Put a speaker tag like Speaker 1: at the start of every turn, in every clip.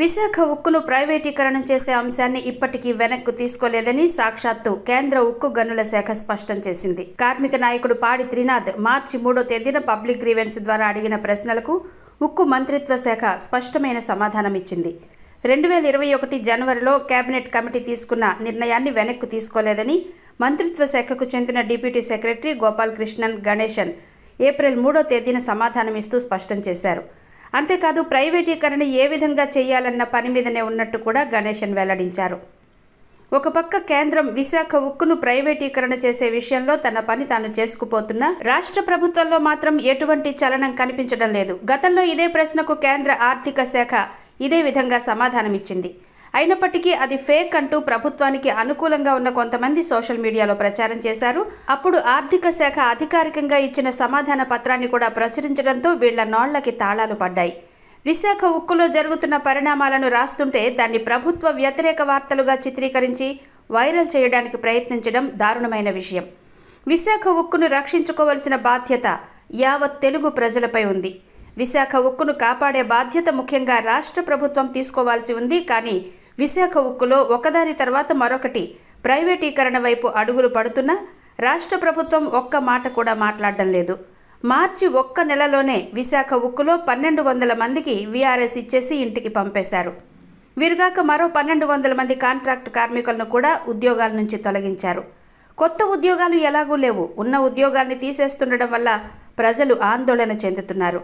Speaker 1: విశాఖ ఉక్కును ప్రైవేటీకరణ చేసే అంశాన్ని ఇప్పటికీ వెనక్కు తీసుకోలేదని సాక్షాత్తు కేంద్ర ఉక్కు గనుల శాఖ స్పష్టం చేసింది. కార్మిక నాయకుడు పాడి త్రినాథ్ మార్చి 3వ తేదీన పబ్లిక్ గ్రీవెన్స్ ద్వారా అడిగిన ప్రశ్నలకు ఉక్కు మంత్రిత్వ శాఖ స్పష్టమైన సమాధానమిచ్చింది. 2021 జనవరిలో కేబినెట్ కమిటీ తీసుకున్న నిర్ణయాన్ని వెనక్కు తీసుకోలేదని మంత్రిత్వ శాఖకు చెందిన deputy secretary Gopal Krishnan Ganesan April 3వ తేదీన సమాధానమిస్తూ స్పష్టం చేశారు. అంతేకాదు ప్రైవేటీకరణ ఏ విధంగా చేయాలన్న పని మీదనే ఉన్నట్టు కూడా గణేశన్ వెల్లడించారు. ఒక పక్క కేంద్రం విశాఖ ఉక్కును ప్రైవేటీకరణ చేసే విషయంలో తన పని తాను చేసుకుపోతున్నా రాష్ట్ర ప్రభుత్వంలో మాత్రం ఎటువంటి చలనం కనిపించడం లేదు. గతంలో ఇదే ప్రశ్నకు కేంద్ర ఆర్థిక శాఖ ఇదే విధంగా సమాధానమిచ్చింది. అయినప్పటికీ అది ఫేక్ అంటూ ప్రభుత్వానికి అనుకూలంగా ఉన్న కొంతమంది సోషల్ మీడియాలో ప్రచారం చేశారు. అప్పుడు ఆర్థిక శాఖ అధికారికంగా ఇచ్చిన సమాధాన పత్రాన్ని కూడా ప్రచురించడంతో వీళ్ల నోళ్లకి తాళాలు పడ్డాయి. విశాఖ ఉక్కులో జరుగుతున్న పరిణామాలను రాస్తుంటే దాన్ని ప్రభుత్వ వ్యతిరేక వార్తలుగా చిత్రీకరించి వైరల్ చేయడానికి ప్రయత్నించడం దారుణమైన విషయం. విశాఖ ఉక్కును రక్షించుకోవాల్సిన బాధ్యత యావత్ తెలుగు ప్రజలపై ఉంది. విశాఖ ఉక్కును కాపాడే బాధ్యత ముఖ్యంగా రాష్ట్ర ప్రభుత్వం తీసుకోవాల్సి ఉంది. కానీ విశాఖ ఉక్కులో ఒకదాని తర్వాత మరొకటి ప్రైవేటీకరణ వైపు అడుగులు పడుతున్నా రాష్ట్ర ప్రభుత్వం ఒక్క మాట కూడా మాట్లాడడం లేదు. మార్చి 1 నెలలోనే విశాఖ ఉక్కులో 1200 మందికి వీఆర్ఎస్ ఇచ్చేసి ఇంటికి పంపేశారు. వీరుగాక మరో 1200 మంది కాంట్రాక్టు కార్మికులను కూడా ఉద్యోగాల నుంచి తొలగించారు. కొత్త ఉద్యోగాలు ఎలాగూ లేవు. ఉన్న ఉద్యోగాల్ని తీసేస్తుండడం వల్ల ప్రజలు ఆందోళన చెందుతున్నారు.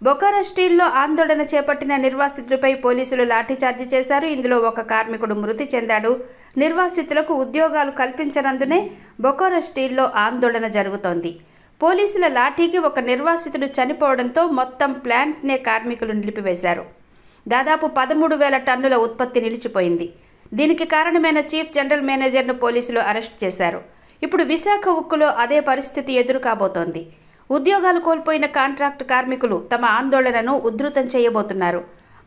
Speaker 1: బొకారో స్టీల్లో ఆందోళన చేపట్టిన నిర్వాసితులపై పోలీసులు లాఠీచార్జి చేశారు. ఇందులో ఒక కార్మికుడు మృతి చెందాడు. నిర్వాసితులకు ఉద్యోగాలు కల్పించనందునే బొకారో స్టీల్లో ఆందోళన జరుగుతోంది. పోలీసుల లాఠీకి ఒక నిర్వాసితుడు చనిపోవడంతో మొత్తం ప్లాంట్నే కార్మికులు నిలిపివేశారు. దాదాపు 13,000 టన్నుల ఉత్పత్తి నిలిచిపోయింది. దీనికి కారణమైన చీఫ్ జనరల్ మేనేజర్ను పోలీసులు అరెస్ట్ చేశారు. ఇప్పుడు విశాఖ ఉక్కులో అదే పరిస్థితి ఎదురు కాబోతోంది. ఉద్యోగాలు కోల్పోయిన కాంట్రాక్టు కార్మికులు తమ ఆందోళనను ఉధృతం చేయబోతున్నారు.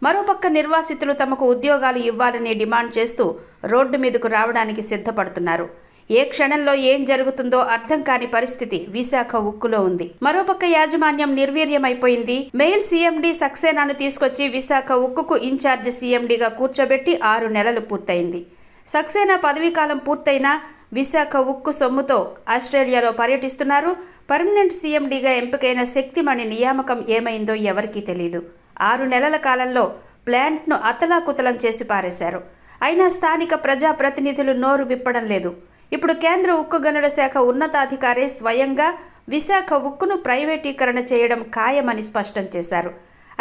Speaker 1: మరోపక్క నిర్వాసితులు తమకు ఉద్యోగాలు ఇవ్వాలని డిమాండ్ చేస్తూ రోడ్డు మీదకు రావడానికి సిద్ధపడుతున్నారు. ఏ క్షణంలో ఏం జరుగుతుందో అర్థం కాని పరిస్థితి విశాఖ ఉక్కులో ఉంది. మరోపక్క యాజమాన్యం నిర్వీర్యమైపోయింది. మెయిల్ సీఎండీ సక్సేనాను తీసుకొచ్చి విశాఖ ఉక్కుకు ఇన్ఛార్జ్ సీఎండీగా కూర్చోబెట్టి 6 నెలలు పూర్తయింది. సక్సేనా పదవీకాలం పూర్తయినా విశాఖ ఉక్కు సొమ్ముతో ఆస్ట్రేలియాలో పర్యటిస్తున్నారు. పర్మనెంట్ సీఎండీగా ఎంపికైన శక్తిమణి నియామకం ఏమైందో ఎవరికీ తెలియదు. 6 నెలల కాలంలో ప్లాంట్ను అతలాకుతలం చేసి పారేశారు. అయినా స్థానిక ప్రజాప్రతినిధులు నోరు విప్పడం లేదు. ఇప్పుడు కేంద్ర ఉక్కు గనుల శాఖ ఉన్నతాధికారి స్వయంగా విశాఖ ఉక్కును ప్రైవేటీకరణ చేయడం ఖాయమని స్పష్టం చేశారు.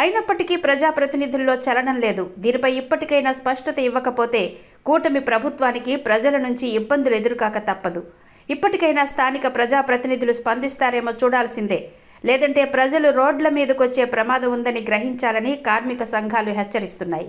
Speaker 1: అయినప్పటికీ ప్రజాప్రతినిధుల్లో చలనం లేదు. దీనిపై ఇప్పటికైనా స్పష్టత ఇవ్వకపోతే కూటమి ప్రభుత్వానికి ప్రజల నుంచి ఇబ్బందులు ఎదురుకాక తప్పదు. ఇప్పటికైనా స్థానిక ప్రజాప్రతినిధులు స్పందిస్తారేమో చూడాల్సిందే. లేదంటే ప్రజలు రోడ్ల మీదకొచ్చే ప్రమాదం ఉందని గ్రహించాలని కార్మిక సంఘాలు హెచ్చరిస్తున్నాయి.